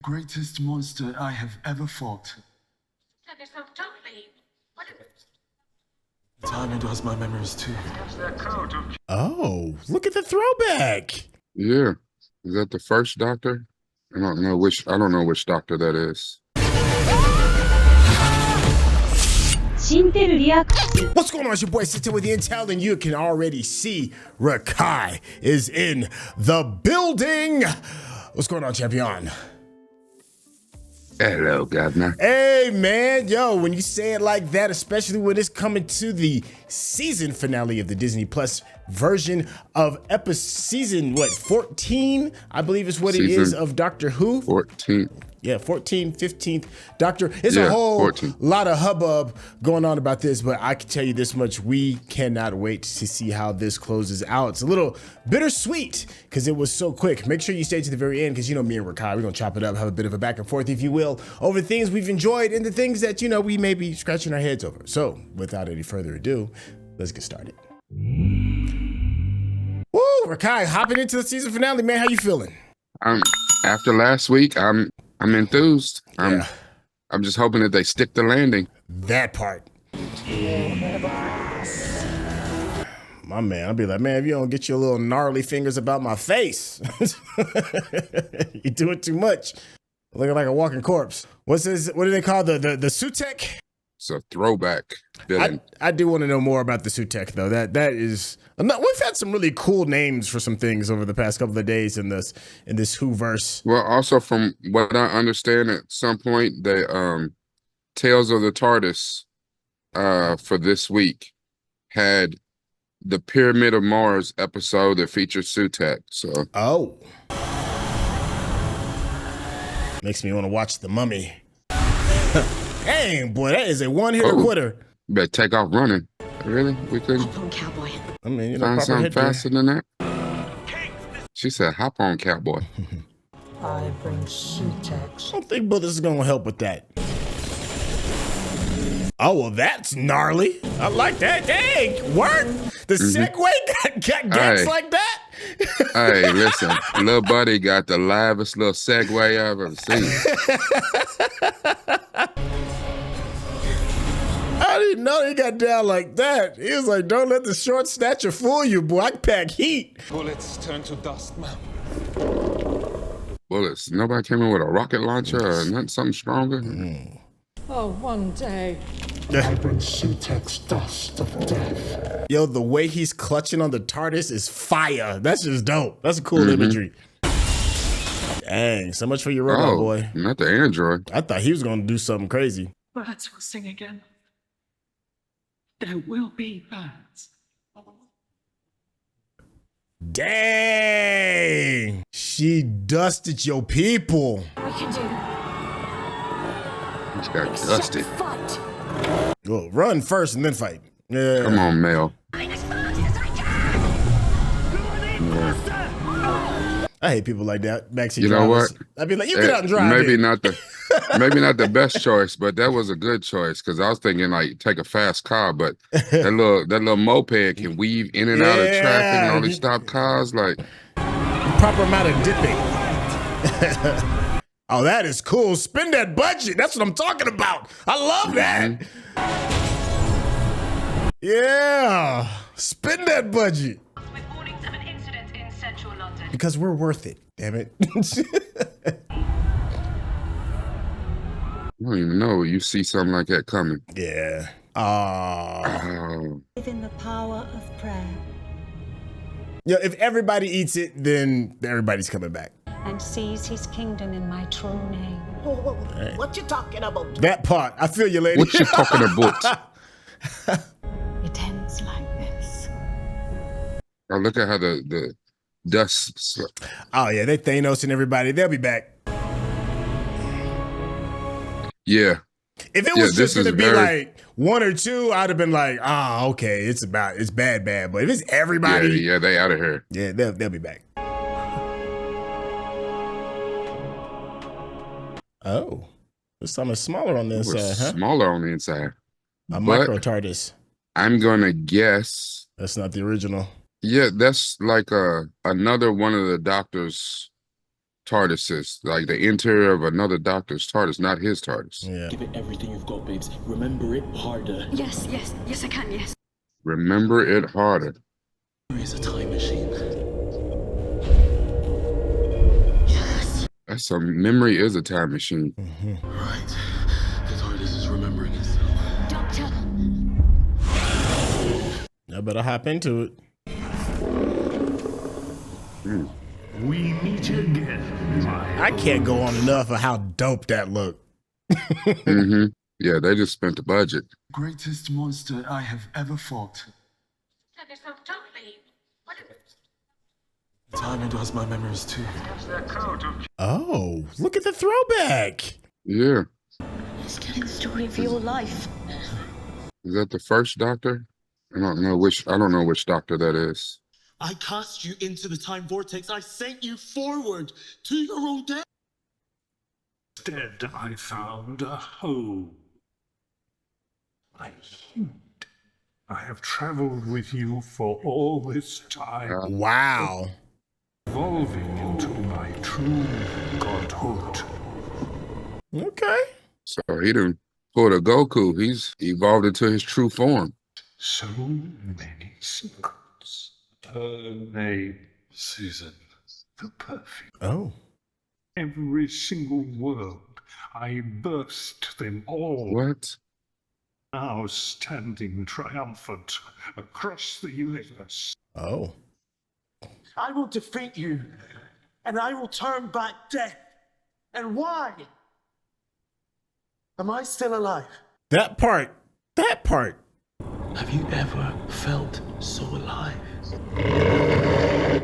Greatest monster I have ever fought. That is so lovely. What Time does my memories too. Oh, look at the throwback. Yeah. Is that the first Doctor? I don't know which Doctor that is. What's going on? It's your boy Syntell with the Intel, and you can already see Rekkai is in the building. What's going on, champion? Hello, Governor. Hey, man. Yo, when you say it like that, especially when it's coming to the season finale of the Disney Plus version of season, 14? I believe is what it is of Doctor Who. 14. Yeah, 14th, 15th Doctor. It's a whole 14. lot of hubbub going on about this, but I can tell you this much. We cannot wait to see how this closes out. It's a little bittersweet because it was so quick. Make sure you stay to the very end because, you know, me and Rekkai, we're going to chop it up, have a bit of a back and forth, if you will, over things we've enjoyed and the things that, you know, we may be scratching our heads over. So without any further ado, let's get started. Woo, Rekkai, hopping into the season finale, man. How you feeling? After last week, I'm enthused. I'm just hoping that they stick the landing. That part. My man, I'll be like, man, if you don't get your little gnarly fingers about my face, you do it too much. Looking like a walking corpse. What's this? What do they call the Sutek? It's a throwback villain. I do want to know more about the Sutek though. That is. We've had some really cool names for some things over the past couple of days in this Whoverse. Well, also from what I understand, at some point the Tales of the TARDIS for this week had the Pyramid of Mars episode that featured Sutek. So makes me want to watch The Mummy. Dang, boy, that is a one-hitter quitter. Better take off running. Really? We couldn't hop on, cowboy. I mean, you know, find something headgear. faster than that? She said, hop on, cowboy. I bring Sutex. I don't think Buddha is going to help with that. Oh, well, that's gnarly. I like that. Dang, work. The Segway got gets like that. Hey, listen, little buddy got the livest little Segway I've ever seen. I didn't know he got down like that. He was like, don't let the short stature fool you, boy. I pack heat. Bullets turn to dust, ma'am. Bullets. Nobody came in with a rocket launcher or something stronger. Oh, one day. I bring Sutex dust of death. Yo, the way he's clutching on the TARDIS is fire. That's just dope. That's a cool imagery. Dang, so much for your robot, boy. Not the android. I thought he was going to do something crazy. Birds will sing again. There will be birds. Dang, she dusted your people. We can do He's got dusted. fight. Well, run first and then fight. Yeah. Come on, Mel. I'm as fast as I can. I hate people like that. Backseat You know drivers. what? I'd be like, you get out and drive. Maybe then. maybe not the best choice, but that was a good choice because I was thinking like take a fast car, but that little moped can weave in and out of traffic and only stop cars. Like Proper amount of dipping. Oh, that is cool. Spend that budget. That's what I'm talking about. I love that. Yeah. Spend that budget. With warnings of an incident in central London. Because we're worth it. Damn it. I don't even know you see something like that coming. Yeah. Oh. Live in the power of prayer Yeah, if everybody eats it, then everybody's coming back. and seize his kingdom in my true name. What you talking about? That part. I feel you, lady. What you talking about? It ends like this. Oh, look at how the dust. Oh, yeah, they Thanos and everybody. They'll be back. Yeah. If it was this just going to is be very- like one or two, I'd have been like, okay, it's bad. But if it's everybody, Yeah, they out of here. yeah, they'll be back. Oh, this time it's smaller on the It was inside, huh? smaller on the inside. A But micro TARDIS. I'm gonna guess. That's not the original. Yeah, that's like another one of the Doctor's TARDISes, like the interior of another doctor's TARDIS, not his TARDIS. Yeah. Give it everything you've got, babes. Remember it harder. Yes, I can, yes. Remember it harder. There is a time machine. Yes. That's some memory is a time machine. Right. The TARDIS is remembering itself. Doctor. I better hop into it. We meet again, my I can't go on enough of how dope that looked. Yeah, they just spent the budget. greatest monster I have ever fought. That is not lovely. What The time does my memories too. Oh, look at the throwback. Yeah. He's telling the story of your life. Is that the first doctor? I don't know which doctor that is. I cast you into the time vortex. I sent you forward to your own death. Instead, I found a home. I have traveled with you for all this time, Wow. evolving into my true godhood. Okay. So he done pulled a Goku. He's evolved into his true form. So many secrets. Her name, Susan. the perfect. Oh. Every single world, I burst them all. What? Now standing triumphant across the universe. Oh. I will defeat you, and I will turn back death. And why? Am I still alive? That part. Have you ever felt so alive? And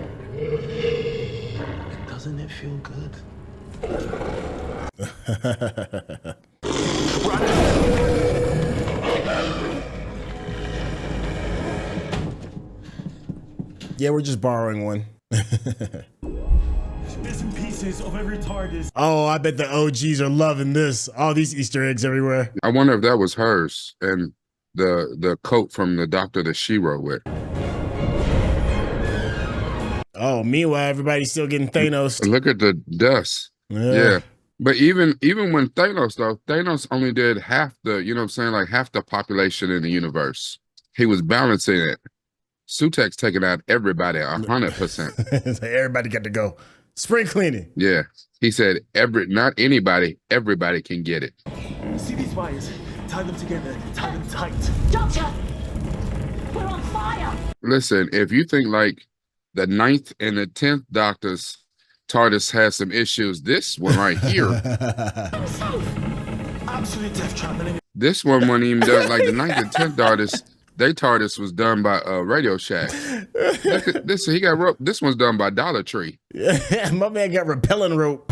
doesn't it feel good? Yeah, we're just borrowing one. Bits and pieces of every TARDIS. Oh, I bet the OGs are loving this. All these Easter eggs everywhere. I wonder if that was hers and the coat from the doctor that she wrote with. Oh, meanwhile, everybody's still getting Thanos. Look at the dust. Yeah. But even when Thanos only did half the, you know what I'm saying, like half the population in the universe. He was balancing it. Sutek's taking out everybody 100%. Everybody got to go. Spring cleaning. Yeah. He said not anybody, everybody can get it. See these wires? Tie them together. Tie them tight. Doctor! We're on fire! Listen, if you think like the 9th and the 10th Doctors TARDIS has some issues, this one right here, Absolute death trap. this one wasn't even done like the 9th and 10th TARDIS. They TARDIS was done by Radio Shack. Look at this. He got rope. This one's done by Dollar Tree. Yeah, my man got repelling rope.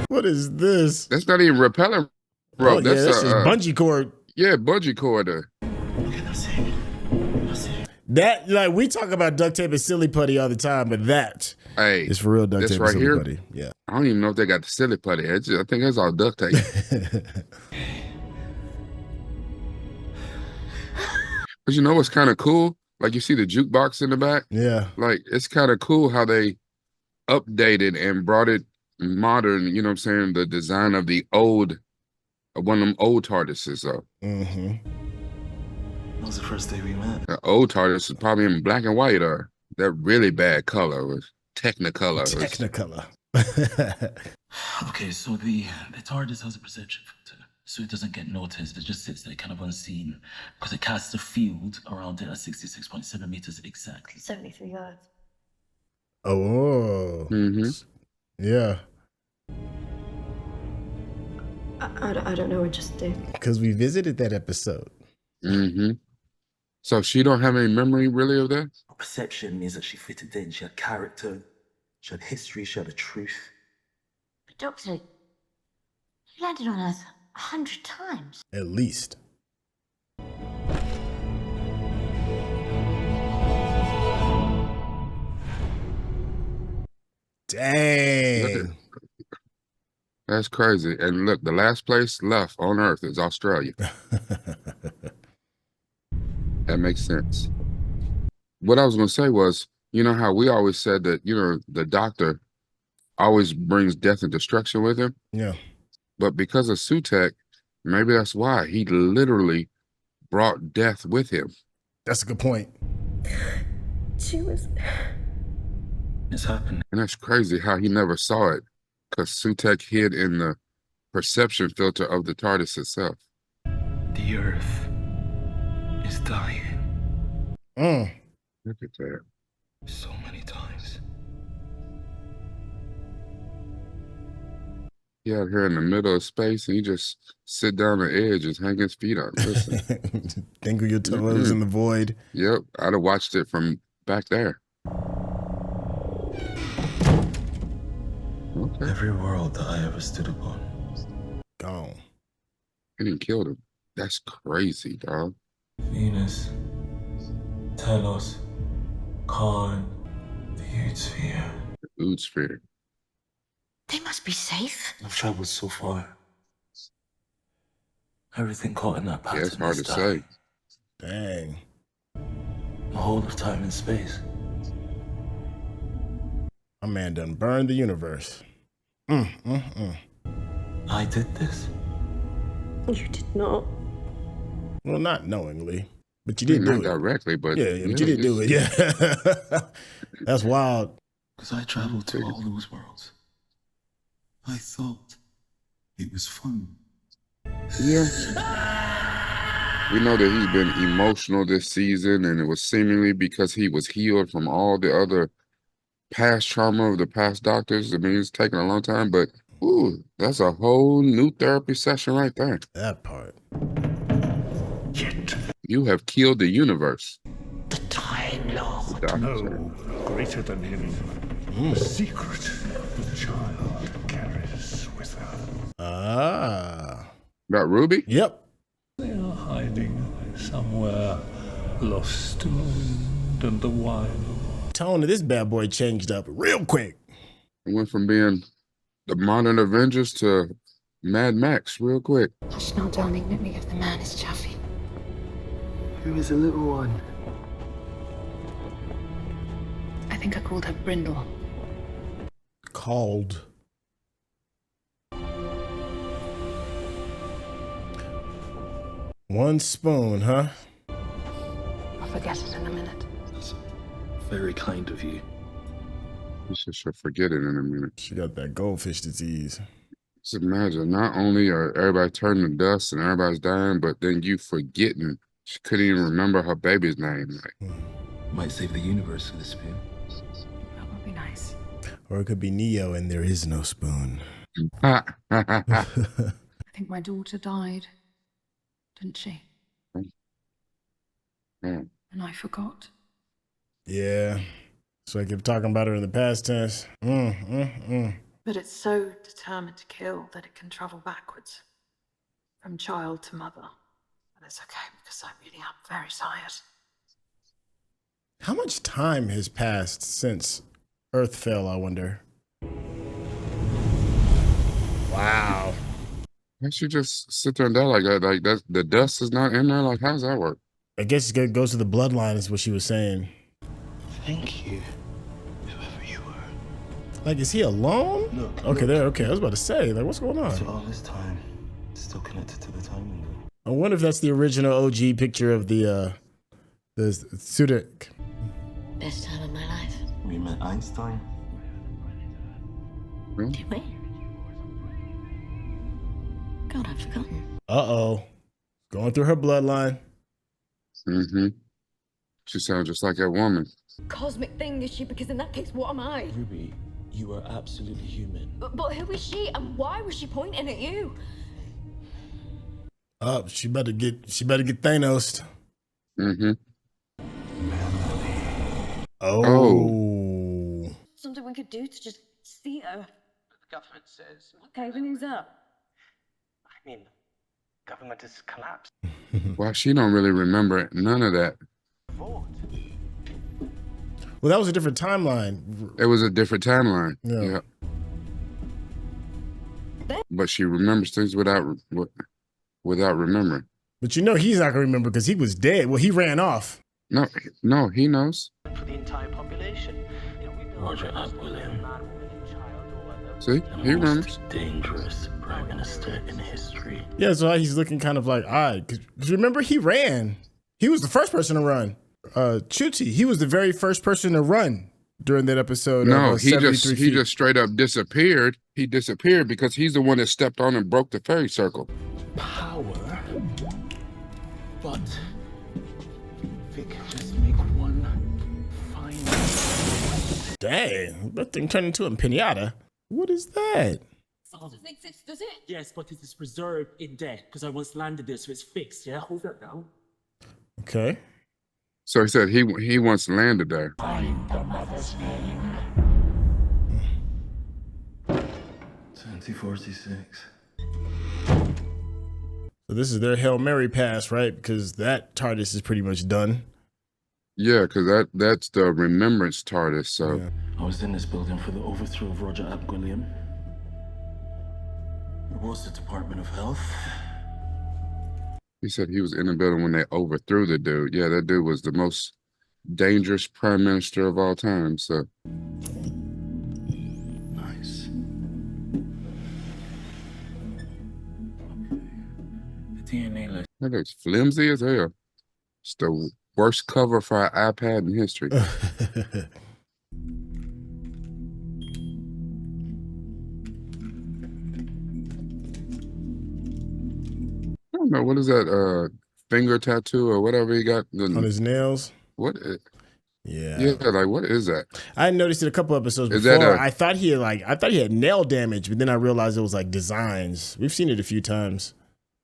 What is this? That's not even repelling rope. Oh, yeah, that's this is bungee cord. Yeah, bungee cord. Okay, that's it. That's it. That, like, we talk about duct tape and silly putty all the time, but that Hey, is for real duct this tape right and silly here? putty. Yeah. I don't even know if they got the silly putty. I think that's all duct tape. But you know what's kind of cool? Like you see the jukebox in the back? Yeah. Like it's kind of cool how they updated and brought it modern, you know what I'm saying? The design of the old, one of them old TARDISes though. Mm-hmm. That was the first day we met. The old TARDIS is probably in black and white or that really bad color was Technicolor. Technicolor. Okay, so the TARDIS has a perception filter, so it doesn't get noticed. It just sits there kind of unseen because it casts a field around it at 66.7 meters exactly. 73 yards. Oh. Mm-hmm. Yeah. I don't know, I just do. Because we visited that episode. Mm-hmm. So she don't have any memory really of that? Perception means that she fitted in. She had character, she had history, she had a truth. But Doctor, you landed on Earth 100 times. At least. Dang. That's crazy. And look, the last place left on Earth is Australia. That makes sense. What I was going to say was, you know how we always said that, you know, the doctor always brings death and destruction with him. Yeah. But because of Sutek, maybe that's why he literally brought death with him. That's a good point. She was... It's happening. And that's crazy how he never saw it, because Sutek hid in the perception filter of the TARDIS itself. The Earth is dying. Look at that. So many times. He out here in the middle of space, and he just sit down on the edge and hang his feet out. Listen. Dangle your toes in the void. Yep, I'd have watched it from back there. Okay. Every world that I ever stood upon. Gone. He didn't kill him. That's crazy, dog. Venus, Telos, Khan, the Huge Sphere. The Huge Sphere. They must be safe. I've traveled so far. Everything caught in that pattern. Yeah, it's hard to is dying. say. Dang. The whole of time and space. My man done burned the universe. I did this. You did not. Well, not knowingly, but you did Not do it. directly, but Yeah, but you did do it. Yeah. That's wild. Because I traveled to all those worlds. I thought it was fun. Yeah. We know that he's been emotional this season, and it was seemingly because he was healed from all the other past trauma of the past doctors. I mean, it's taken a long time, but ooh, that's a whole new therapy session right there. That part. Yet You have killed the universe. The Time Lord. Doctor no said. greater than him. The secret the child carries with her. Ah. About Ruby? Yep. They are hiding somewhere lost to the wind and the wild. Tone of this bad boy changed up real quick. It went from being the modern Avengers to Mad Max real quick. Hush now, darling. Let me give the man his chaffee. Who is the little one? I think I called her Brindle. Called. One spoon, huh? I'll forget it in a minute. That's very kind of you. You should forget it in a minute. She got that goldfish disease. Just imagine, not only are everybody turning to dust and everybody's dying, but then you forgetting. She couldn't even remember her baby's name. Like, Might save the universe with a spoon. That would be nice. Or it could be Neo and there is no spoon. I think my daughter died, didn't she? Mm. And I forgot. Yeah. So I kept talking about her in the past tense. But it's so determined to kill that it can travel backwards. From child to mother. And it's okay because I really am very tired. How much time has passed since Earth fell, I wonder? Wow. Why don't you just sit there and die like that? Like that, the dust is not in there? Like, how does that work? I guess it goes to the bloodline is what she was saying. Thank you, whoever you were. Like, is he alone? Look, Okay, there. Okay, I was about to say, like, what's going So on? all this time, still connected to the time window. I wonder if that's the original OG picture of the student. Best time of my life. We met Einstein. Did we? God, I've forgotten. Uh-oh. Going through her bloodline. Mm-hmm. She sounds just like that woman. Cosmic thing, is she? Because in that case, what am I? Ruby, you are absolutely human. But who is she? And why was she pointing at you? Oh, she better get Thanos. Mm-hmm. Oh. Something we could do to just see her. The government says. Okay, then who's that? I mean, government has collapsed. Well, she don't really remember none of that. Well, that was a different timeline. It was a different timeline. Yeah. But she remembers things without remembering. But you know he's not gonna remember because he was dead. Well, he ran off. No, he knows. For the entire population. You know, we built Roger that, a William. man, woman, and child, See, he remembers. Dangerous Prime Minister in history. Yeah, so he's looking kind of like odd. Because remember, he ran. He was the first person to run. Chuti, he was the very first person to run during that episode. No, of, he 73 feet. just straight up disappeared. He disappeared because he's the one that stepped on and broke the fairy circle. Power. But if it can just make one final. Dang, that thing turned into a pinata. What is that? Doesn't exist, does it? Yes, but it is preserved in death because I once landed this, so it's fixed. Yeah, hold that down. Okay. So he said he once landed there. Find the mother's name. 2046. So this is their Hail Mary pass, right? Because that TARDIS is pretty much done. Yeah, because that's the remembrance TARDIS. So Yeah. I was in this building for the overthrow of Roger Ap Gwilliam. It was the Department of Health. he said he was in the building when they overthrew the dude. Yeah, that dude was the most dangerous prime minister of all time. So Nice. The DNA list. that looks flimsy as hell. It's the worst cover for an iPad in history. I don't know, what is that, finger tattoo or whatever he got? On his nails. What? Yeah. Yeah, like what is that? I noticed it a couple episodes Is before. that I thought he had nail damage, but then I realized it was like designs. We've seen it a few times.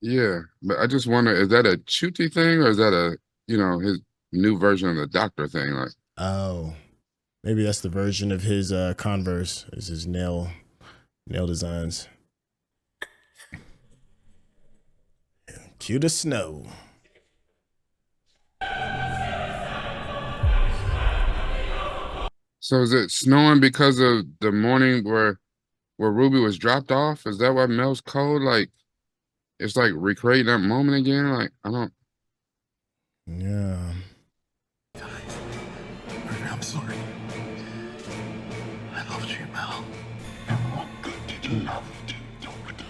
Yeah, but I just wonder, is that a Chuti thing or is that a, his new version of the Doctor thing? Like, Oh, maybe that's the version of his Converse. Is his nail designs. Cue the snow. so is it snowing because of the morning where Ruby was dropped off? Is that why Mel's cold? Like, it's like recreating that moment again? Like, I don't. Yeah. I'm sorry. I loved you, Mel. And what good did you love do, Doctor?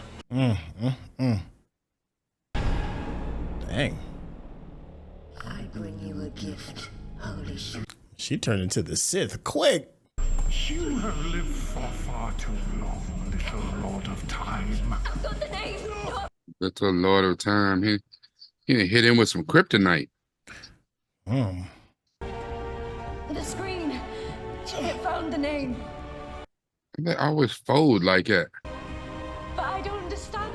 Dang. I bring you a gift, holy shit. She turned into the Sith quick. You have lived for far too long, little Lord of Time. I've got the name. That's a Lord of Time. He hit him with some kryptonite. Mm. The screen. It found the name. They always fold like that. But I don't understand.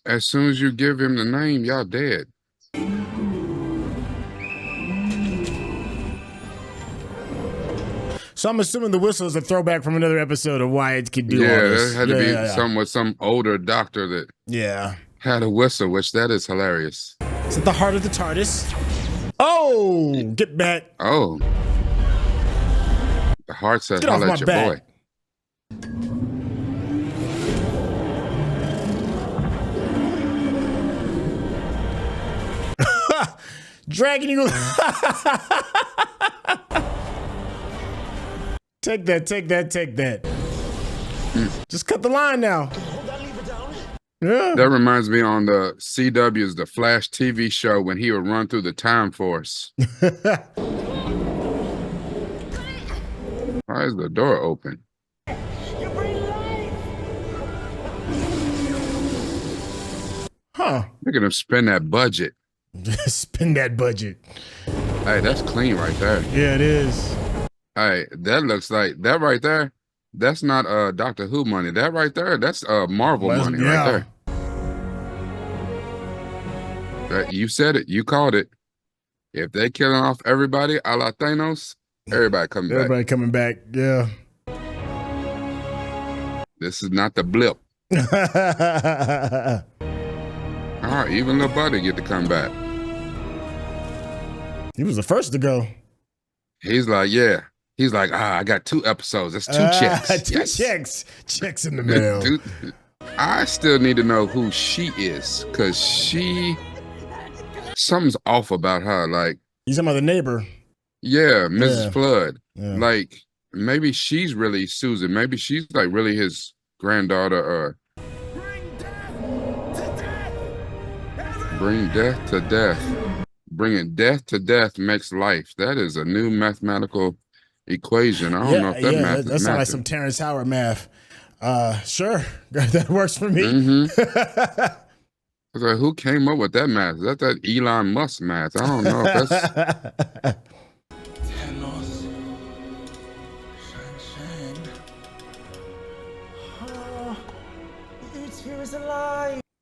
As soon as you give him the name, y'all dead. So I'm assuming the whistle is a throwback from another episode of why it could do all Yeah, this. there had to be some with some older doctor that had a whistle, which that is hilarious. It's at the heart of the TARDIS. Oh, get back. Oh. The heart said, Get off holla my at your back. boy. Dragging you. Take that. Just cut the line now. Yeah. That reminds me on the CW's The Flash TV show when he would run through the Time Force. Why is the door open? Huh. Look at him spend that budget. Spend that budget. Hey, that's clean right there. Yeah, it is. Hey, that looks like that right there. That's not Doctor Who money. That right there, that's Marvel money right there. You said it. You called it. If they killing off everybody, a la Thanos, everybody coming back. Everybody coming back. Yeah. This is not the blip. All right, even Lil Buddy get to come back. He was the first to go. He's like, yeah. He's like, I got 2 episodes. That's 2 checks. Two checks. Checks in the mail. Dude, I still need to know who she is, because something's off about her. Like, You talking about the neighbor? yeah, Mrs. Flood. Yeah. Like, maybe she's really Susan. Maybe she's like really his granddaughter, or bring death to death. Bringing death to death makes life. That is a new mathematical equation. I don't know if that math is that sounds like some Terrence Howard math. Sure, that works for me. I was like, who came up with that math? Is that Elon Musk math? I don't know if that's.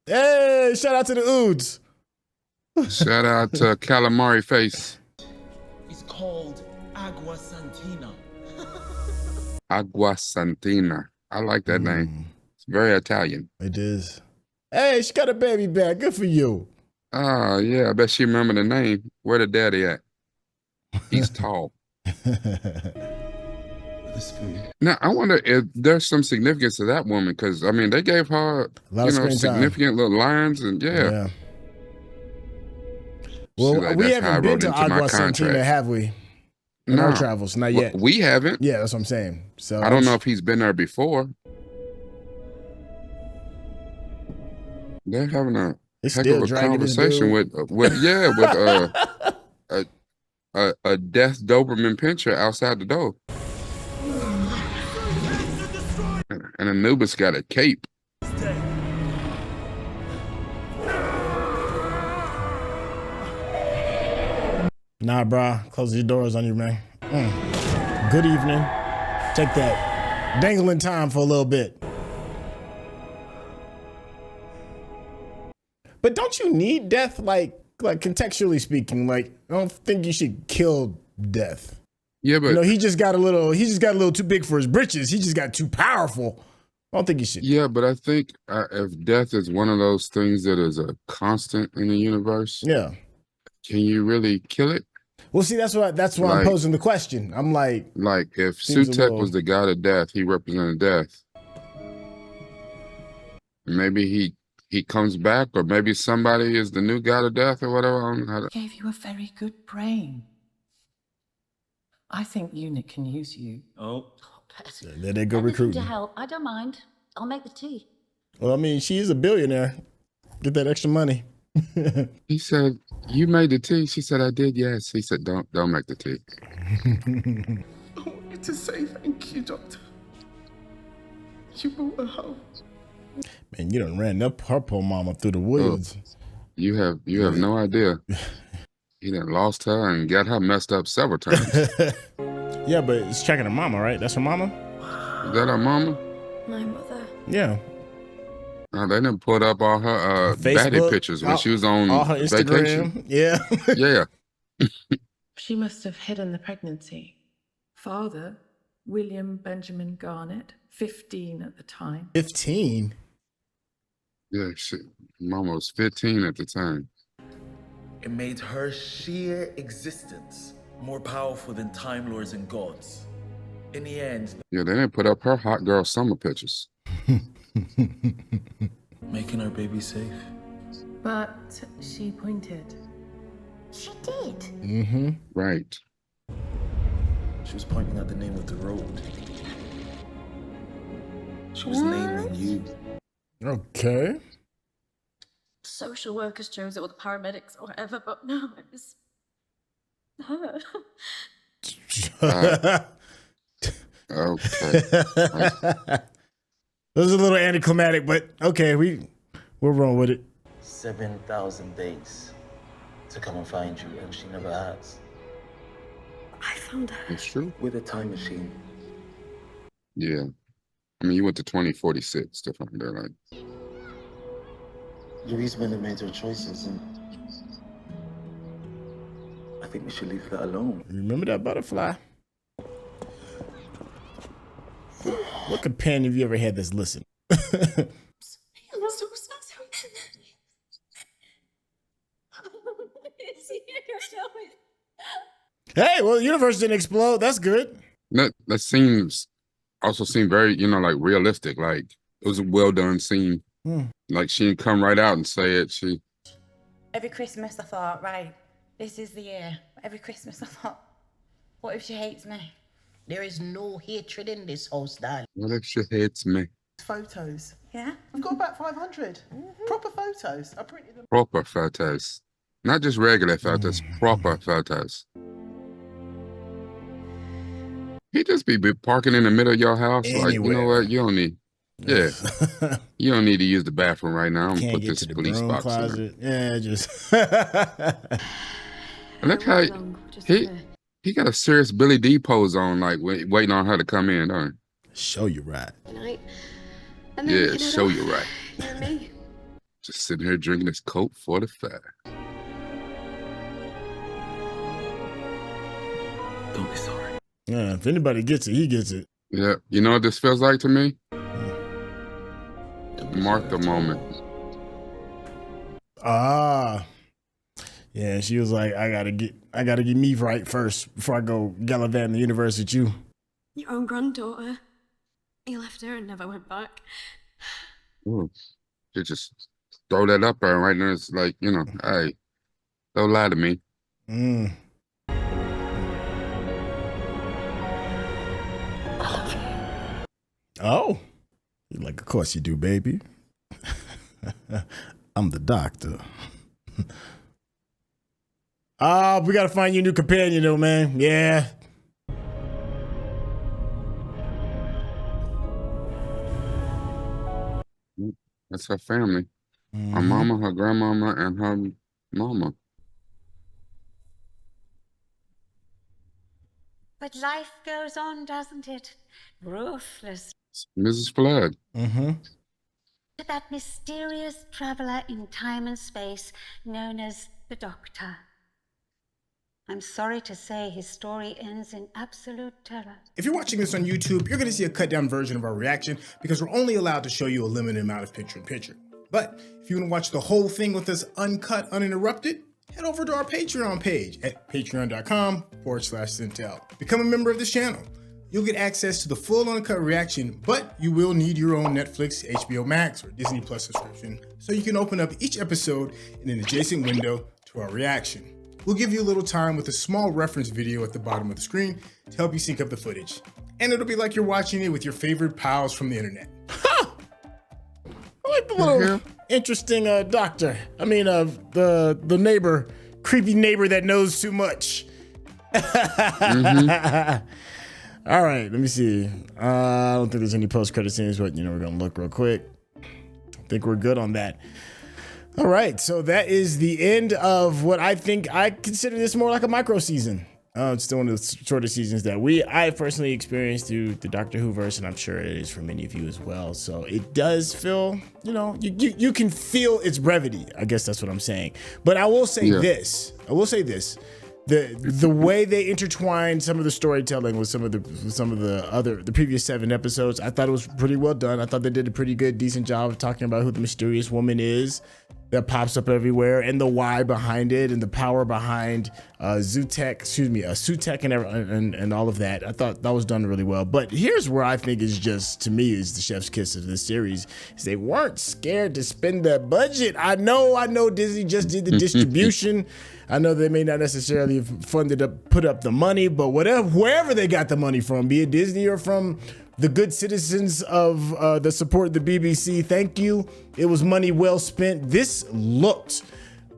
Hey, shout out to the Oods. Shout out to Calamari Face. It's called Agua Santina. Agua Santina. I like that name. It's very Italian. It is. Hey, she got a baby back. Good for you. Oh, yeah. I bet she remember the name. Where the daddy at? He's tall. Now, I wonder if there's some significance to that woman, because, I mean, they gave her, significant little lines, and yeah. Well, like, we that's how I haven't been wrote to into my Agua Santina, contract. have we? In our travels, not yet. We haven't. Yeah, that's what I'm saying. So I don't know if he's been there before. They're having a heck of a conversation with a death Doberman pincher outside the door. And Anubis got a cape. Nah, brah. Close your doors on you, man. Good evening. Take that. Dangling time for a little bit. But don't you need death, like contextually speaking? Like, I don't think you should kill death. Yeah, but he just got a little too big for his britches. He just got too powerful. I don't think you should. Yeah, but I think if death is one of those things that is a constant in the universe, can you really kill it? Well, see, that's why I'm posing the question. I'm like if Sutek was the god of death, he represented death. Maybe he comes back, or maybe somebody is the new god of death, or whatever. I don't know how to... Gave you a very good brain. I think Unit can use you. Oh. There they go recruiting. To help. I don't mind. I'll make the tea. Well, I mean, she is a billionaire. Get that extra money. He said, "You made the tea." She said, "I did, yes." He said, Don't make the tea." I want you to say thank you, Doctor. You brought her home. Man, you done ran up her poor mama through the woods. You have no idea. He done lost her and got her messed up several times. Yeah, but it's checking her mama, right? That's her mama? Is that her mama? My mother. Yeah. They done put up all her Facebook, baddie pictures when she was on all her Instagram. vacation. Yeah. Yeah. She must have hidden the pregnancy. Father, William Benjamin Garnett, 15 at the time. 15? Yeah, mama was 15 at the time. It made her sheer existence more powerful than Time Lords and gods. In the end, Yeah, they didn't put up her hot girl summer pictures. making our baby safe. But she pointed. She did. Mm-hmm. Right. She was pointing out the name of the road. She was naming you. Okay. Social workers chose it, or the paramedics, or whatever, but no, it was her. Okay. It was a little anticlimactic, but okay, we're wrong with it. 7,000 days to come and find you, and she never has. I found her. It's true. With a time machine. Yeah. I mean, you went to 2046 to find her, like. Louise Miller made her choices, and I think we should leave that alone. Remember that butterfly? What companion have you ever had that's listened? I'm so sorry. Hey, well, the universe didn't explode. That's good. That also seemed very, like realistic. Like it was a well done scene. Like she didn't come right out and say it. Every Christmas I thought, right, this is the year. Every Christmas I thought, what if she hates me? There is no hatred in this house, darling. What if she hates me? Photos. Yeah? We've got about 500. Proper photos. I printed them. Proper photos. Not just regular photos, proper photos. He just be parking in the middle of your house. Like, you know what? You don't need. Yeah. You don't need to use the bathroom right now. I'm gonna Can't put get this to the police broom box in there. closet. Yeah, just. Look how he got a serious Billy D pose on, like waiting on her to come in, don't he? Show you right. Tonight. Yeah, show you right. You and me. Just sitting here drinking this Coke 45. Don't be sorry. Yeah, if anybody gets it, he gets it. Yeah, you know what this feels like to me? Mark the moment. Ah. Yeah, she was like, I gotta get me right first before I go gallivant the universe with you. Your own granddaughter. You left her and never went back. Ooh. You just throw that up there right now. It's like, you know, hey, don't lie to me. Oh. You're like, of course you do, baby. I'm the doctor. We gotta find you a new companion though, man. Yeah. That's her family. Her mama, her grandmama, and her mama. But life goes on, doesn't it? Ruthless. Mrs. Flood. To that mysterious traveler in time and space known as the Doctor. I'm sorry to say his story ends in absolute terror. If you're watching this on YouTube, you're going to see a cut down version of our reaction because we're only allowed to show you a limited amount of picture-in-picture. But if you want to watch the whole thing with us uncut, uninterrupted, head over to our Patreon page at patreon.com/Syntell. Become a member of this channel. You'll get access to the full uncut reaction, but you will need your own Netflix, HBO Max, or Disney Plus subscription so you can open up each episode in an adjacent window to our reaction. We'll give you a little time with a small reference video at the bottom of the screen to help you sync up the footage. And it'll be like you're watching it with your favorite pals from the internet. Ha! I like the little interesting doctor. I mean, the neighbor, creepy neighbor that knows too much. All right, let me see. I don't think there's any post-credit scenes, but you know, we're gonna look real quick. I think we're good on that. All right, so that is the end of what I consider this more like a micro season. It's still one of the shorter seasons that I personally experienced through the Doctor Who verse, and I'm sure it is for many of you as well. So it does feel, you know, you can feel its brevity. I guess that's what I'm saying. But I will say this. The way they intertwined some of the storytelling with some of the previous 7 episodes, I thought it was pretty well done. I thought they did a pretty decent job of talking about who the mysterious woman is that pops up everywhere and the why behind it and the power behind Sutek and all of that. I thought that was done really well. But here's where I think is just, to me, is the chef's kiss of this series, is they weren't scared to spend that budget. I know Disney just did the distribution. I know they may not necessarily have put up the money, but wherever they got the money from, be it Disney or from the good citizens of the support the BBC, thank you. It was money well spent. This looked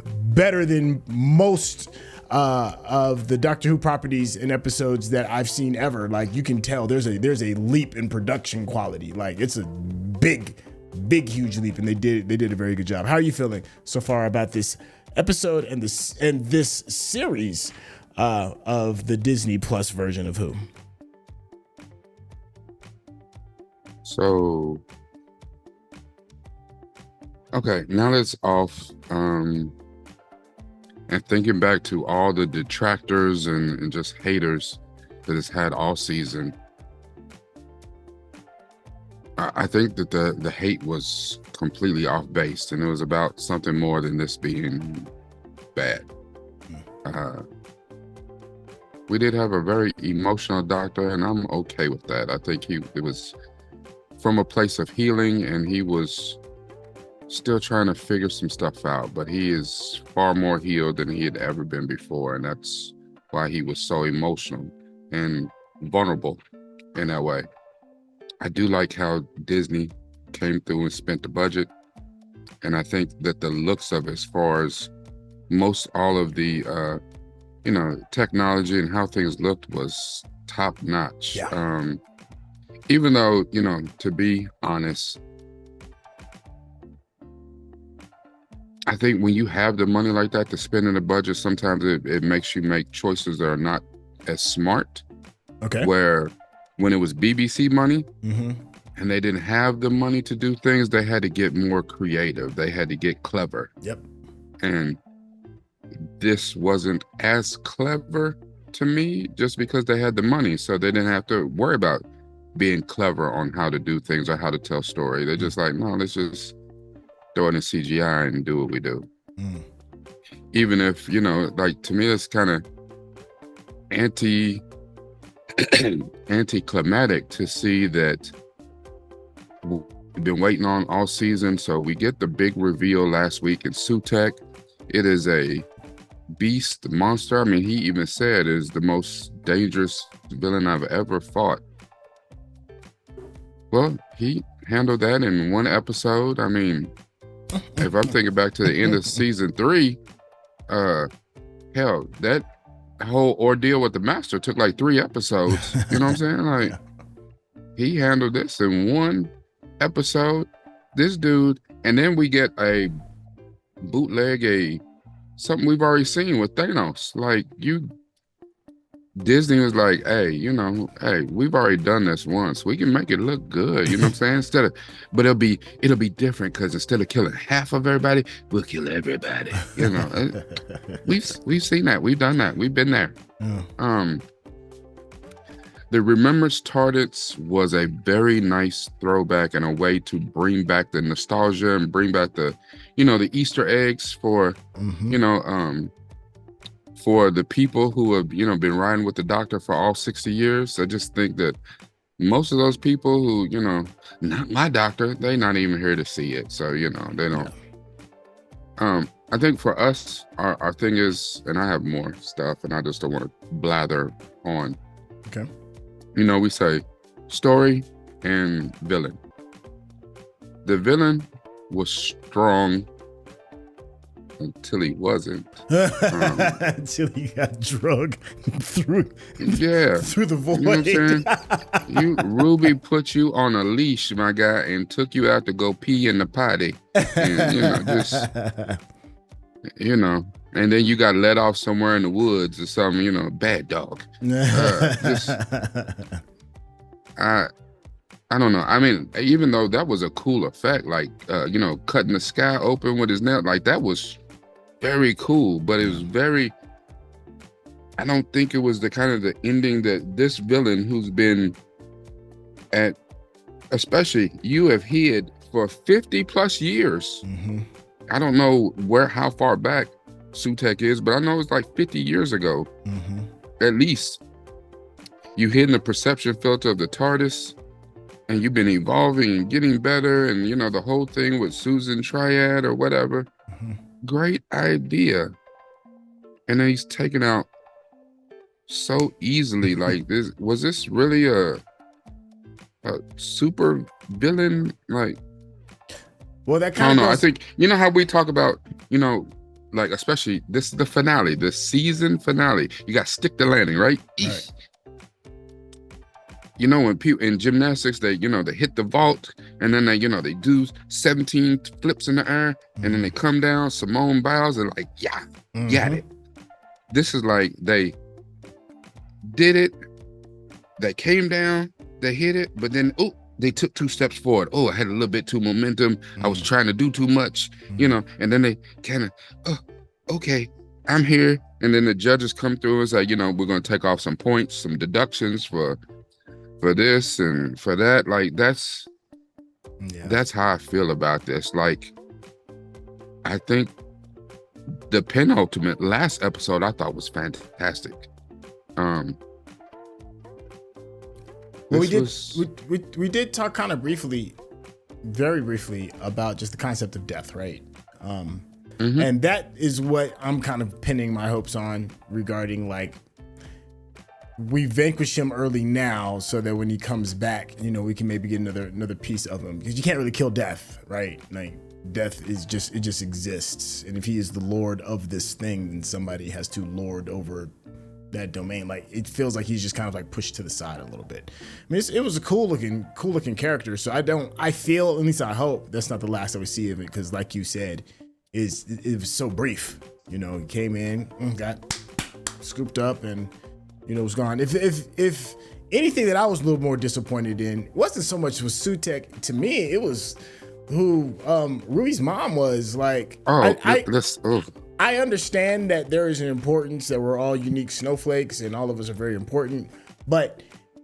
better than most of the Doctor Who properties and episodes that I've seen ever. Like, you can tell there's a leap in production quality. Like, it's a big, huge leap, and they did a very good job. How are you feeling so far about this episode and this series of the Disney Plus version of Who? So, okay, now that's off. And thinking back to all the detractors and just haters that it's had all season, I think that the hate was completely off base, and it was about something more than this being bad. We did have a very emotional Doctor, and I'm okay with that. I think it was from a place of healing, and he was still trying to figure some stuff out, but he is far more healed than he had ever been before, and that's why he was so emotional. And vulnerable in that way. I do like how Disney came through and spent the budget. And I think that the looks of it, as far as most all of the, technology and how things looked, was top notch. Yeah. Even though, to be honest, I think when you have the money like that to spend in a budget, sometimes it makes you make choices that are not as smart. Okay. Where when it was BBC money, Mm-hmm. and they didn't have the money to do things, they had to get more creative. They had to get clever. Yep. And this wasn't as clever to me just because they had the money. So they didn't have to worry about being clever on how to do things or how to tell story. They're just like, no, let's just throw it in CGI and do what we do. Mm. Even if, to me, it's kind of anticlimactic to see that we've been waiting on all season. So we get the big reveal last week in Sutek. It is a beast monster. I mean, he even said is the most dangerous villain I've ever fought. Well, he handled that in one episode. I mean, if I'm thinking back to the end of season 3, hell, that whole ordeal with the master took like 3 episodes. You know what I'm saying? Like, he handled this in one episode. This dude, and then we get a bootleg, something we've already seen with Thanos. Like, Disney was like, hey, we've already done this once. We can make it look good. You know what I'm saying? But it'll be different because instead of killing half of everybody, we'll kill everybody. We've seen that. We've done that. We've been there. Yeah. The Remembrance TARDIS was a very nice throwback and a way to bring back the nostalgia and bring back the, the Easter eggs for, for the people who have, been riding with the Doctor for all 60 years. I just think that most of those people who, not my Doctor, they not even here to see it. So, they don't. I think for us, our thing is, and I have more stuff and I just don't want to blather on. Okay. We say story and villain. The villain was strong until he wasn't. Until he got drugged through the void. You know what I'm saying? Ruby put you on a leash, my guy, and took you out to go pee in the potty. And, and then you got let off somewhere in the woods or something, bad dog. I don't know. I mean, even though that was a cool effect, like, cutting the sky open with his nail, like that was very cool, but it was I don't think it was the kind of the ending that this villain who's been especially you have hid for 50 plus years. Mm-hmm. I don't know how far back Sutek is, but I know it's like 50 years ago, at least. You hid in the perception filter of the TARDIS, and you've been evolving and getting better, and the whole thing with Susan Triad or whatever. Great idea. And then he's taken out so easily. Like, was this really a super villain? Like, well, that I kind don't know. of I think how we talk about, like, especially this is the finale, the season finale. You got stick the landing, right? Right. When people in gymnastics, they hit the vault and then they do 17 flips in the air and then they come down. Simone Biles and like, got it. This is like they did it. They came down, they hit it, but then they took 2 steps forward. I had a little bit too momentum. I was trying to do too much, and then they kind of, okay, I'm here. And then the judges come through and say, we're going to take off some points, some deductions for this and for that. Like, that's how I feel about this. Like, I think the penultimate last episode I thought was fantastic. Well, we did talk kind of very briefly about just the concept of death, right? And that is what I'm kind of pinning my hopes on regarding, like, we vanquish him early now so that when he comes back, you know, we can maybe get another piece of him, because you can't really kill death, right? Like death is just, it just exists, and if he is the lord of this thing, then somebody has to lord over that domain. Like it feels like he's just kind of like pushed to the side a little bit. I mean, it was a cool looking character, so I feel, at least I hope that's not the last that we see of it, because like you said, it was so brief. You know, he came in, got scooped up, and you know, was gone. If anything that I was a little more disappointed in wasn't so much with Sutek, to me, it was who Ruby's mom was. Like, I understand that there is an importance, that we're all unique snowflakes and all of us are very important, but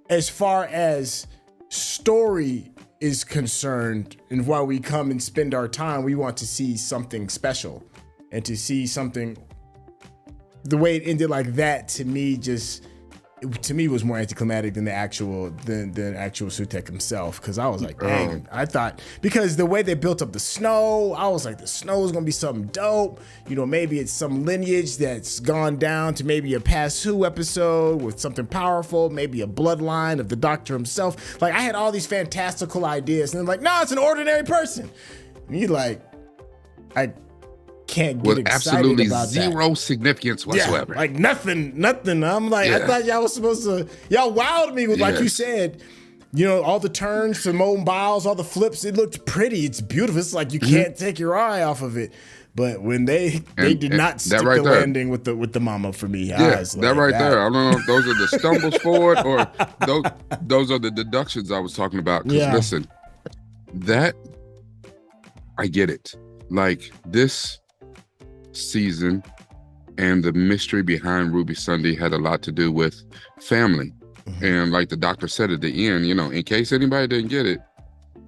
as far as story is concerned, and why we come and spend our time, we want to see something special, and to see something, the way it ended like that, to me was more anticlimactic than the actual Sutek himself, because I was like, dang, I thought, because the way they built up the snow, I was like, the snow is gonna be something dope. You know, maybe it's some lineage that's gone down to maybe a Past Who episode with something powerful, maybe a bloodline of the Doctor himself. Like, I had all these fantastical ideas, and then like, no, it's an ordinary person. And you're like, I can't get excited absolutely about zero that. significance whatsoever. Yeah, like nothing. I'm like, I thought y'all was supposed to, y'all wowed me with, like you said, you know, all the turns, Simone Biles, all the flips. It looked pretty. It's beautiful. It's like you can't take your eye off of it. But when they did not stick the landing with the mama for me. Yeah, that right there. I don't know if those are the stumbles forward or those are the deductions I was talking about. Because listen, that, I get it. Like, this season and the mystery behind Ruby Sunday had a lot to do with family. And like the Doctor said at the end, you know, in case anybody didn't get it,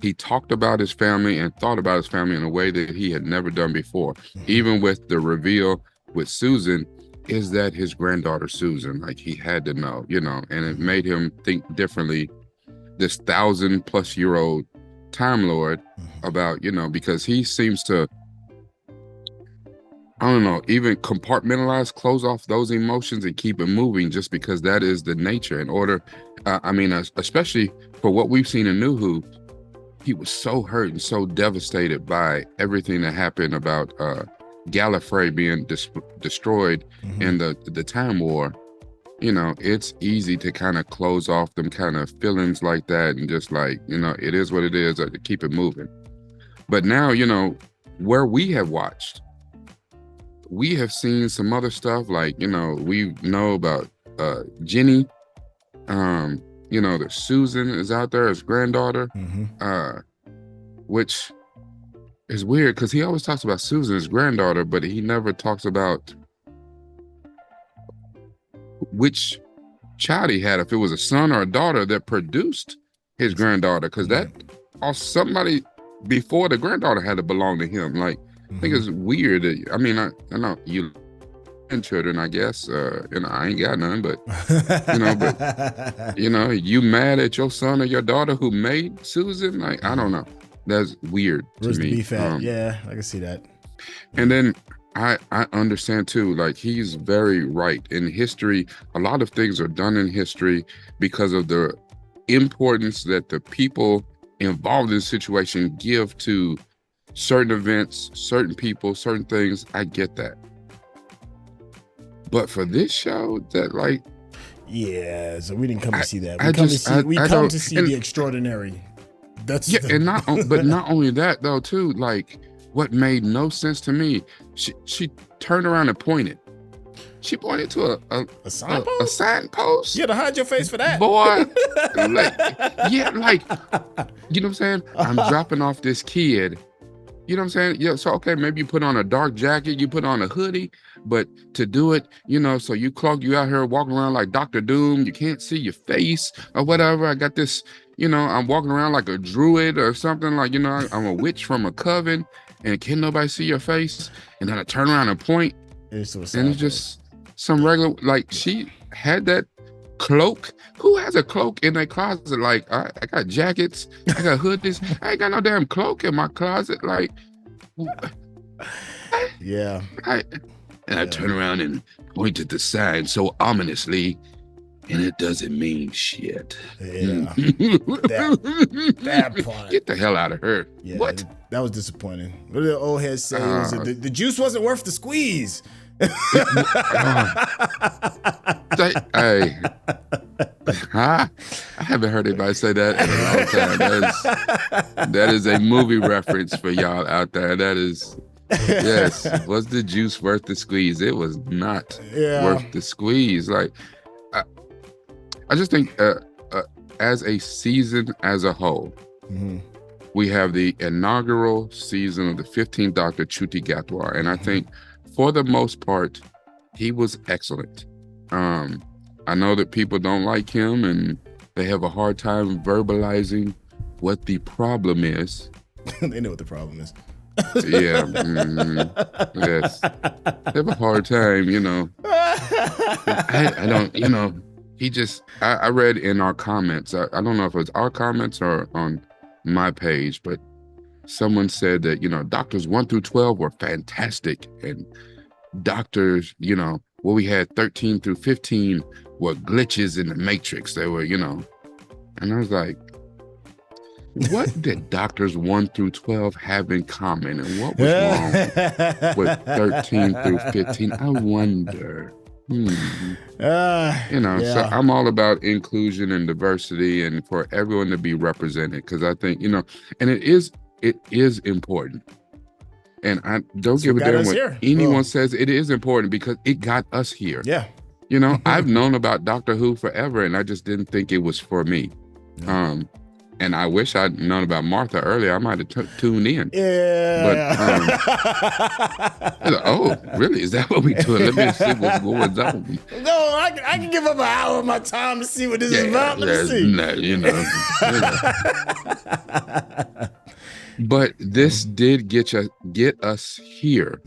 he talked about his family and thought about his family in a way that he had never done before. Even with the reveal with Susan, is that his granddaughter Susan? Like, he had to know, you know, and it made him think differently, this 1,000+ year old Time Lord, about, you know, because he seems to, I don't know, even compartmentalize, close off those emotions and keep it moving, just because that is the nature. In order, especially for what we've seen in New Who, he was so hurt and so devastated by everything that happened about Gallifrey being destroyed in the Time War. You know, it's easy to kind of close off them kind of feelings like that and just like, you know, it is what it is, to keep it moving. But now, you know, where we have watched, we have seen some other stuff, like, you know, we know about Jenny, you know, that Susan is out there as granddaughter, which is weird because he always talks about Susan as granddaughter, but he never talks about which child he had, if it was a son or a daughter that produced his granddaughter, because that, or somebody before the granddaughter had to belong to him. Like, I think it's weird. I mean, I know you and children, I guess. You know, I ain't got none, but you know, you mad at your son or your daughter who made Susan? Like, I don't know. That's weird to Where's me. the beef at? Yeah, I can see that. And then I understand too, like, he's very right. In history, a lot of things are done in history because of the importance that the people involved in the situation give to certain events, certain people, certain things. I get that. But for this show, that, like, yeah, so we didn't come to see that. We come to see the extraordinary. That's and not only that though too, like, what made no sense to me, she turned around and pointed. She pointed to a signpost. You had to hide your face for that, boy. Like, yeah, like, you know what I'm saying? I'm dropping off this kid. You know what I'm saying? Yeah, so okay, maybe you put on a dark jacket, you put on a hoodie, but to do it, you know, so you out here walking around like Dr. Doom, you can't see your face or whatever. I got this, you know, I'm walking around like a druid or something, like, you know, I'm a witch from a coven, and can nobody see your face? And then I turn around and point, and it's just some regular, like, she had that cloak. Who has a cloak in their closet? Like, I got jackets, I got hoodies, I ain't got no damn cloak in my closet. Like, yeah. I turn around and point at the sign so ominously, and it doesn't mean shit. Yeah. that part. Get the hell out of her. Yeah, What? That was disappointing. What did the old head say? Was it the juice wasn't worth the squeeze. Hey, I haven't heard anybody say that in a long time. That is a movie reference for y'all out there. That is, yes. Was the juice worth the squeeze? It was not worth the squeeze. Like, I just think as a season as a whole, we have the inaugural season of the 15th Doctor, Ncuti Gatwa, and I think for the most part, he was excellent. I know that people don't like him and they have a hard time verbalizing what the problem is. They know what the problem is. Yeah. Yes. They have a hard time, you know. I don't, you know, he just, I read in our comments, I don't know if it was our comments or on my page, but someone said that, you know, Doctors 1 through 12 were fantastic. And Doctors, you know, what we had 13 through 15 were glitches in the Matrix. They were, you know, and I was like, what did Doctors 1 through 12 have in common? And what was wrong with 13 through 15? I wonder. You know, so I'm all about inclusion and diversity and for everyone to be represented, because I think, you know, and it is important. And I don't give a damn what anyone says. It is important because it got us here. Yeah. You know, I've known about Doctor Who forever, and I just didn't think it was for me. Yeah. And I wish I'd known about Martha earlier. I might have tuned in. Yeah. But, oh, really? Is that what we do? Let me see what's going on. No, I can give up an hour of my time to see what this is about. Let me see. No, you know. But this did get us here.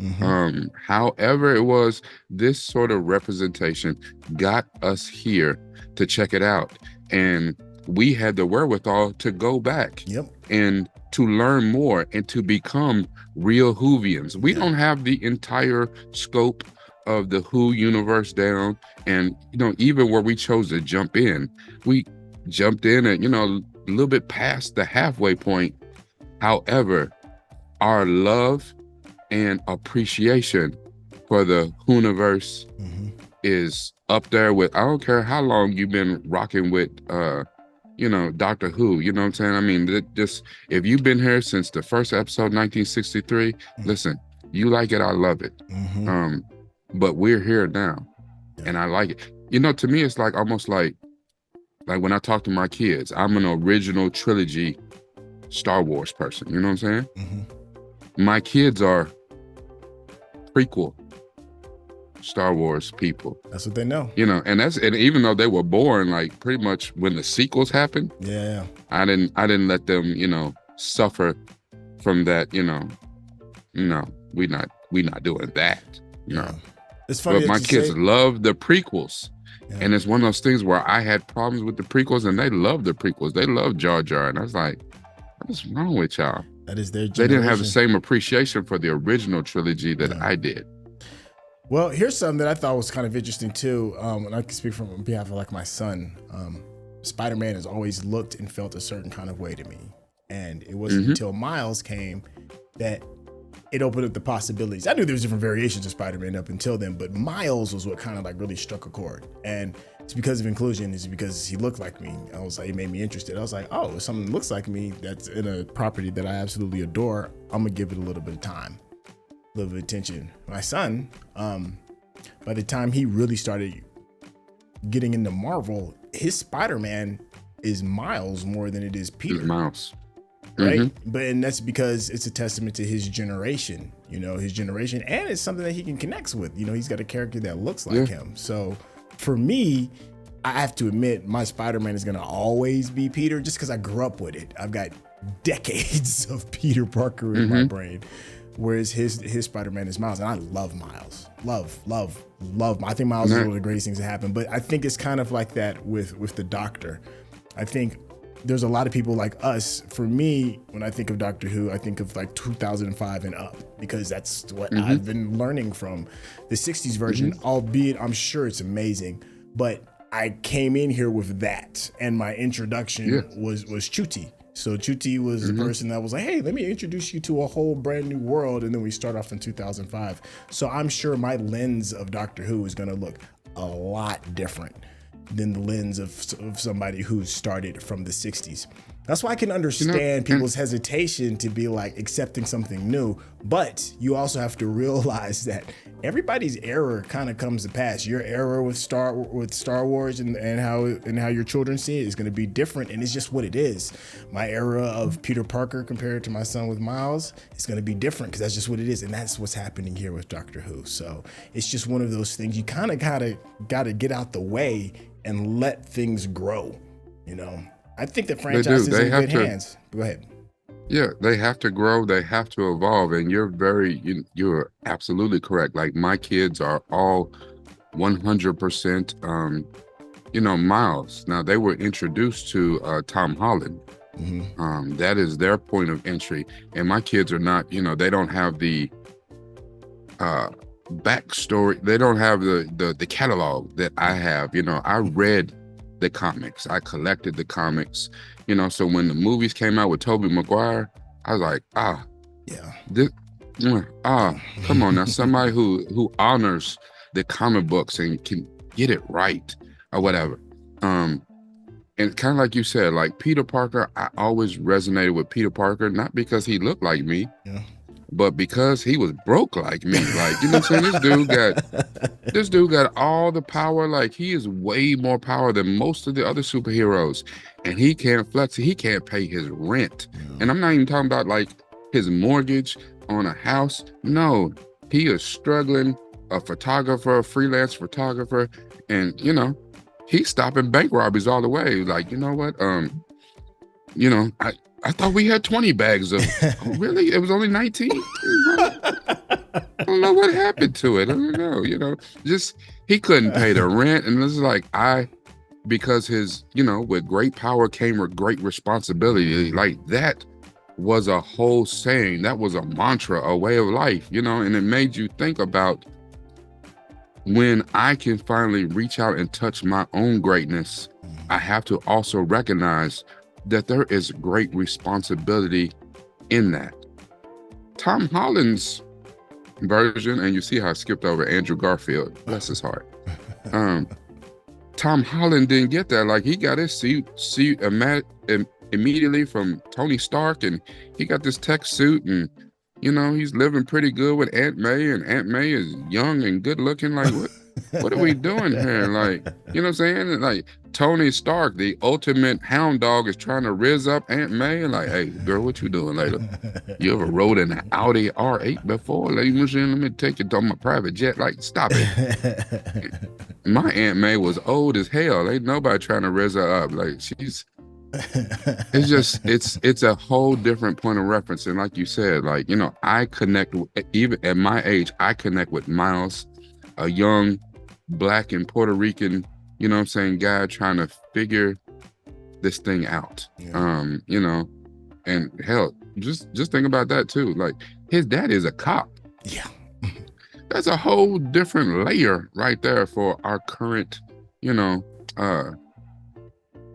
However it was, this sort of representation got us here to check it out. And we had the wherewithal to go back and to learn more and to become real Whovians. We don't have the entire scope of the Who universe down. And, you know, even where we chose to jump in, we jumped in at, you know, a little bit past the halfway point. However, our love and appreciation for the Whoniverse is up there with, I don't care how long you've been rocking with, you know, Doctor Who, you know what I'm saying? I mean, just if you've been here since the first episode, 1963, listen, you like it, I love it. But we're here now, and I like it. You know, to me, it's like almost like when I talk to my kids, I'm an original trilogy Star Wars person, you know what I'm saying? My kids are prequel Star Wars people. That's what they know. You know, and even though they were born like pretty much when the sequels happened, I didn't let them, you know, suffer from that, you know. No, we not doing that. You know. It's funny. But my kids love the prequels. And it's one of those things where I had problems with the prequels and they love the prequels. They love Jar Jar. And I was like, what's wrong with y'all? That is their generation. They didn't have the same appreciation for the original trilogy that I did. Well, here's something that I thought was kind of interesting too. And I can speak from behalf of like my son. Spider-Man has always looked and felt a certain kind of way to me. And it wasn't until Miles came that it opened up the possibilities. I knew there was different variations of Spider-Man up until then, but Miles was what kind of like really struck a chord. And it's because of inclusion. It's because he looked like me. I was like, it made me interested. I was like, oh, if something looks like me that's in a property that I absolutely adore, I'm gonna give it a little bit of time, a little bit of attention. My son, by the time he really started getting into Marvel, his Spider-Man is Miles more than it is Peter. Miles. Right. And that's because it's a testament to his generation, you know, and it's something that he can connect with. You know, he's got a character that looks like him. So for me, I have to admit my Spider-Man is going to always be Peter just because I grew up with it. I've got decades of Peter Parker in my brain, whereas his Spider-Man is Miles. And I love Miles. Love. I think Miles is one of the greatest things that happened. But I think it's kind of like that with the Doctor. I think there's a lot of people like us. For me, when I think of Doctor Who, I think of like 2005 and up, because that's what I've been learning from the 60s version, albeit I'm sure it's amazing. But I came in here with that, and my introduction was Chuti. So Chuti was the person that was like, hey, let me introduce you to a whole brand new world. And then we start off in 2005. So I'm sure my lens of Doctor Who is going to look a lot different than the lens of somebody who started from the 60s. That's why I can understand people's hesitation to be like accepting something new, but you also have to realize that everybody's era kind of comes to pass. Your era with Star Wars and how your children see it is going to be different, and it's just what it is. My era of Peter Parker compared to my son with Miles is going to be different because that's just what it is, and that's what's happening here with Doctor Who. So it's just one of those things you kind of gotta get out the way and let things grow, you know. I think the franchise is in good hands. Go ahead. Yeah, they have to grow. They have to evolve. And you're absolutely correct. Like my kids are all 100%, Miles. Now they were introduced to Tom Holland. That is their point of entry. And my kids are not, they don't have the backstory. They don't have the catalog that I have. I read the comics. I collected the comics, so when the movies came out with Tobey Maguire, I was like, come on now, somebody who honors the comic books and can get it right or whatever. And kind of like you said, like Peter Parker, I always resonated with Peter Parker, not because he looked like me, but because he was broke like me. Like, you know what I'm saying? This dude got all the power. Like, he is way more power than most of the other superheroes. And he can't flex. He can't pay his rent. And I'm not even talking about like his mortgage on a house. No, he is struggling, a freelance photographer. And, he's stopping bank robberies all the way. Like, you know what? I thought we had 20 bags of, oh, really? It was only 19? I don't know what happened to it. I don't know, just, he couldn't pay the rent. And this is like, because his, with great power came with great responsibility. Like that was a whole saying. That was a mantra, a way of life, and it made you think about when I can finally reach out and touch my own greatness, I have to also recognize that there is great responsibility in that. Tom Holland's version, and you see how I skipped over Andrew Garfield, bless his heart. Tom Holland didn't get that. Like, he got his suit immediately from Tony Stark, and he got this tech suit, and he's living pretty good with Aunt May, and Aunt May is young and good looking. Like, what are we doing here? Like, you know what I'm saying? Like, Tony Stark, the ultimate hound dog, is trying to rizz up Aunt May and like, hey, girl, what you doing later? You ever rode in an Audi R8 before? Like, let me take you to my private jet. Like, stop it. My Aunt May was old as hell. Ain't nobody trying to rizz her up. Like, it's just, it's a whole different point of reference. And like you said, like, I connect, even at my age, I connect with Miles, a young Black and Puerto Rican, guy trying to figure this thing out. And hell, just think about that too. Like, his dad is a cop. Yeah. That's a whole different layer right there for our current,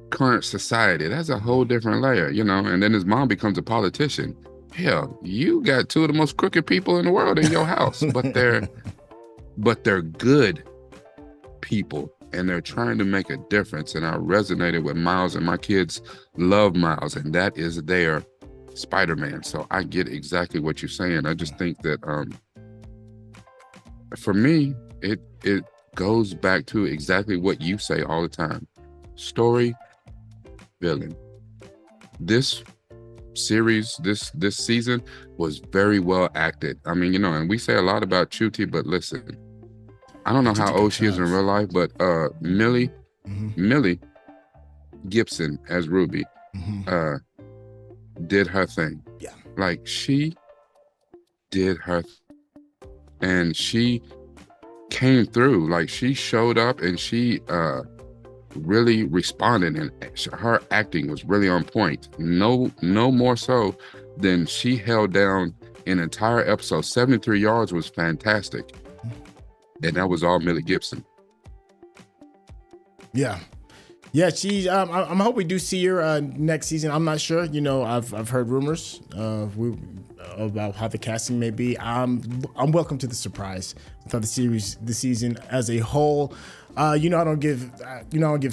current society. That's a whole different layer, and then his mom becomes a politician. Hell, you got two of the most crooked people in the world in your house, but they're good people and they're trying to make a difference. And I resonated with Miles, and my kids love Miles, and that is their Spider-Man. So I get exactly what you're saying. I just think that for me, it goes back to exactly what you say all the time. Story, villain. This series, this season was very well acted. I mean, and we say a lot about Chuti, but listen, I don't know how old she is in real life, but Millie Gibson as Ruby did her thing. Yeah. Like, she did her and she came through. Like, she showed up and she really responded, and her acting was really on point. No more so than she held down an entire episode. 73 yards was fantastic. And that was all Millie Gibson. Yeah. Yeah, she. I'm hope we do see her next season. I'm not sure. You know, I've heard rumors about how the casting may be. I'm welcome to the surprise. I thought the season as a whole. I don't give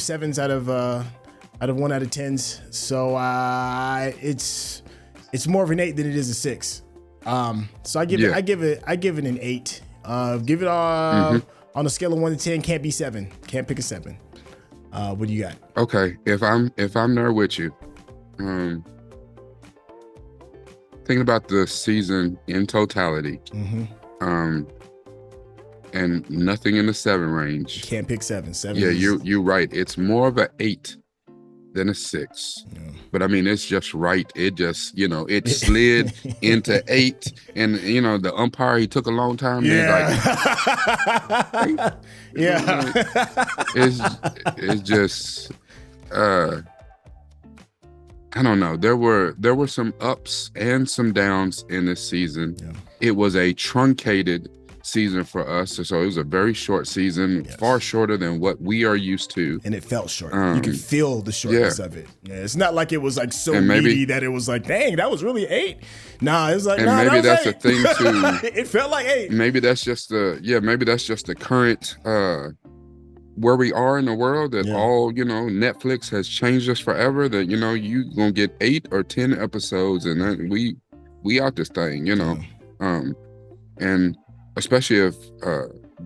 sevens out of 1 out of 10s. So it's more of an 8 than it is a 6. So I give it an 8. Give it on a scale of 1 to 10. Can't be 7. Can't pick a 7. What do you got? Okay, if I'm there with you, thinking about the season in totality, and nothing in the 7 range. Can't pick 7. 7. Yeah, you're right. It's more of an 8 than a 6. Yeah. But I mean, it's just right. It just, it slid into 8, and the umpire, he took a long time. Yeah. It's just, I don't know. There were some ups and some downs in this season. Yeah. It was a truncated season for us, so it was a very short season, far shorter than what we are used to, and it felt short. You can feel the shortness of it. Yeah, it's not like it was like so meaty that it was like, dang, that was really 8. Nah, it was like, maybe that's 8. a thing too. It felt like 8. Maybe that's just the current where we are in the world, that all Netflix has changed us forever, that you gonna get 8 or 10 episodes, and then we out this thing, and especially if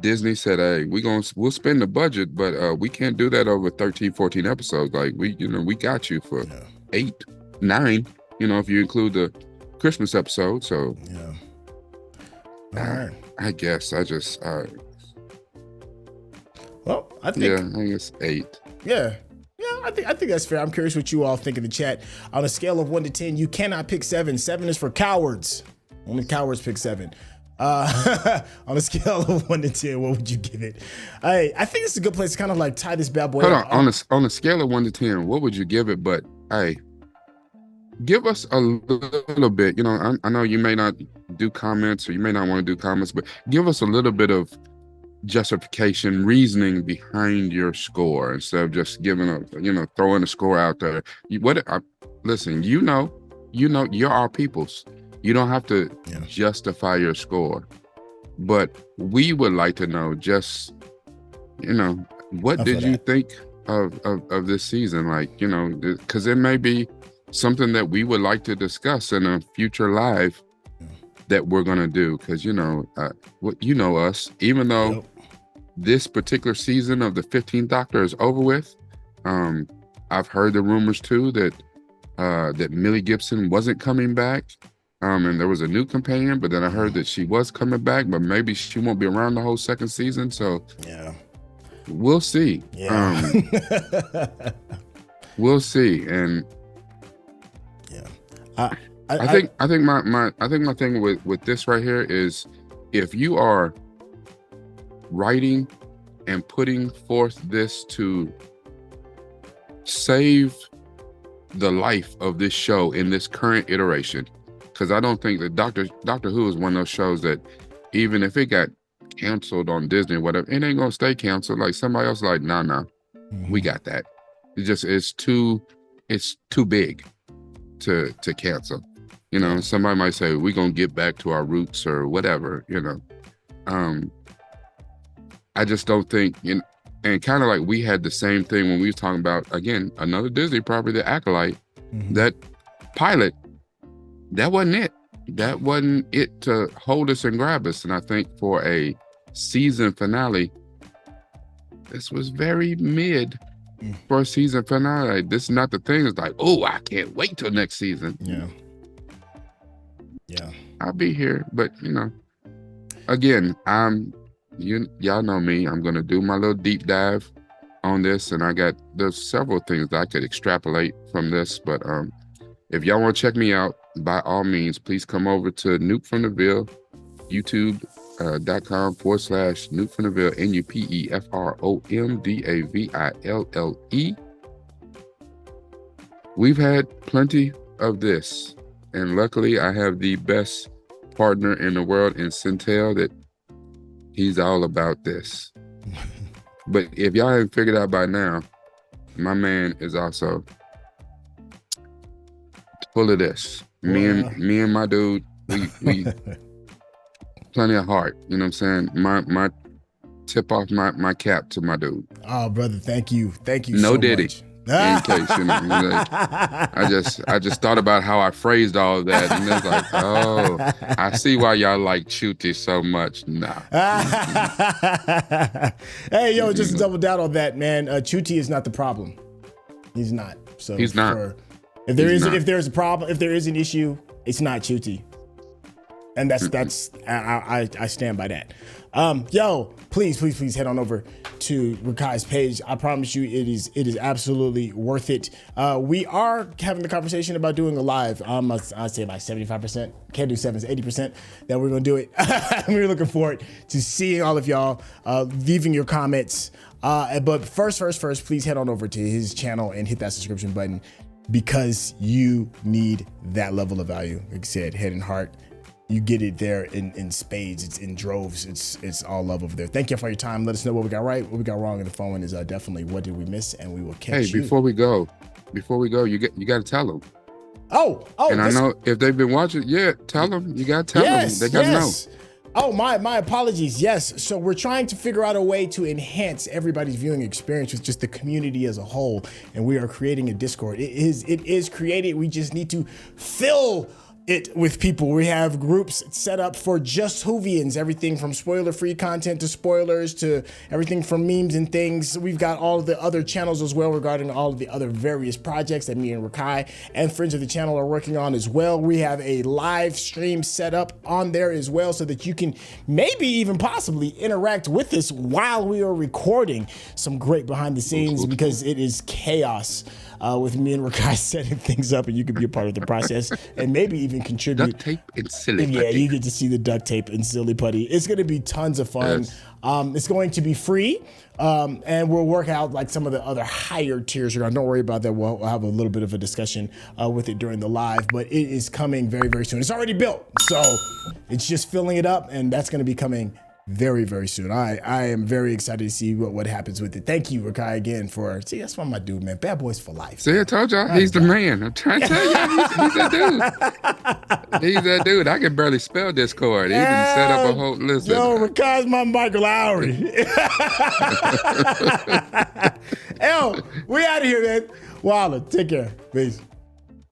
Disney said, hey, we'll spend the budget, but we can't do that over 13, 14 episodes. Like we got you for 8, 9, if you include the Christmas episode. So I guess I just well, I think it's 8. Yeah. Yeah, I think that's fair. I'm curious what you all think in the chat. On a scale of 1 to 10, you cannot pick 7. 7 is for cowards. Only cowards pick 7. On a scale of 1 to 10, what would you give it? I think it's a good place to kind of like tie this bad boy up. On a scale of 1 to 10, what would you give it? But hey, give us a little bit. I know you may not do comments, or you may not want to do comments, but give us a little bit of justification, reasoning behind your score, instead of just giving throwing a score out there. Listen, you're our peoples. You don't have to justify your score, but we would like to know just, what did you think of this season? Like, because it may be something that we would like to discuss in a future live that we're going to do. Because, us, even though this particular season of the 15th Doctor is over with, I've heard the rumors too that Millie Gibson wasn't coming back. And there was a new companion, but then I heard that she was coming back, but maybe she won't be around the whole second season. So we'll see. We'll see. And I think my thing with this right here is, if you are writing and putting forth this to save the life of this show in this current iteration, because I don't think that Doctor Who is one of those shows that, even if it got canceled on Disney or whatever, it ain't gonna stay canceled. Like, somebody else like, nah, we got that. It's too big to cancel. Somebody might say, we're gonna get back to our roots or whatever, I just don't think, and kind of like we had the same thing when we was talking about, again, another Disney property, The Acolyte, that pilot, that wasn't it. That wasn't it to hold us and grab us. And I think for a season finale, this was very mid for a season finale. This is not the thing. It's like, oh, I can't wait till next season. Yeah. I'll be here. But, again, y'all know me. I'm going to do my little deep dive on this. And there's several things that I could extrapolate from this. But if y'all want to check me out, by all means, please come over to Nuke from the Ville, youtube.com/Nuke from the Ville, NUPEFROMDAVILLE. We've had plenty of this, and luckily I have the best partner in the world in Syntell, that he's all about this. But if y'all haven't figured out by now, my man is also full of this. Me and my dude, we plenty of heart. You know what I'm saying? My tip off my cap to my dude. Oh, brother, thank you No so Diddy. much. In case, you know, I just thought about how I phrased all of that, and it's like, oh, I see why y'all like Chuti so much. Nah. Hey, yo, just to double down on that, man. Chuti is not the problem. He's not. So he's not. If there's a problem, if there is an issue, it's not Chuti. And that's I stand by that. Yo, please head on over to Rekkai's page. I promise you, it is absolutely worth it. We are having the conversation about doing a live. I'd say about 75%. Can't do 80% that we're gonna do it. We're looking forward to seeing all of y'all, leaving your comments. But first, please head on over to his channel and hit that subscription button because you need that level of value. Like I said, head and heart. You get it there in spades. It's in droves. It's all love over there. Thank you for your time. Let us know what we got right, what we got wrong. And the phone is definitely what did we miss, and we will catch you. Hey, before we go, you got to tell them. Oh. And I know if they've been watching, tell them. You got to tell them. They got to know. Oh, my apologies. Yes. So we're trying to figure out a way to enhance everybody's viewing experience with just the community as a whole. And we are creating a Discord. It is created. We just need to fill it with people. We have groups set up for just Whovians, everything from spoiler-free content to spoilers to everything from memes and things. We've got all of the other channels as well regarding all of the other various projects that me and Rekkai and friends of the channel are working on as well. We have a live stream set up on there as well so that you can maybe even possibly interact with us while we are recording some great behind the scenes because it is chaos. With me and Rekkai setting things up, and you can be a part of the process and maybe even contribute. Duct tape and silly putty. Yeah, you get to see the duct tape and silly putty. It's going to be tons of fun. Yes. It's going to be free, and we'll work out like some of the other higher tiers. Don't worry about that. We'll have a little bit of a discussion with it during the live, but it is coming very, very soon. It's already built, so it's just filling it up, and that's going to be coming very, very soon. I am very excited to see what happens with it. Thank you, Rekkai, again that's why my dude, man. Bad boys for life. See, I told y'all, he's the man. I'm trying to tell y'all, he's that dude. He's that dude. I can barely spell Discord. He didn't set up a whole list. Yo, Rekkai's my Michael Lowry. Yo, we out of here, man. Walla, take care. Peace.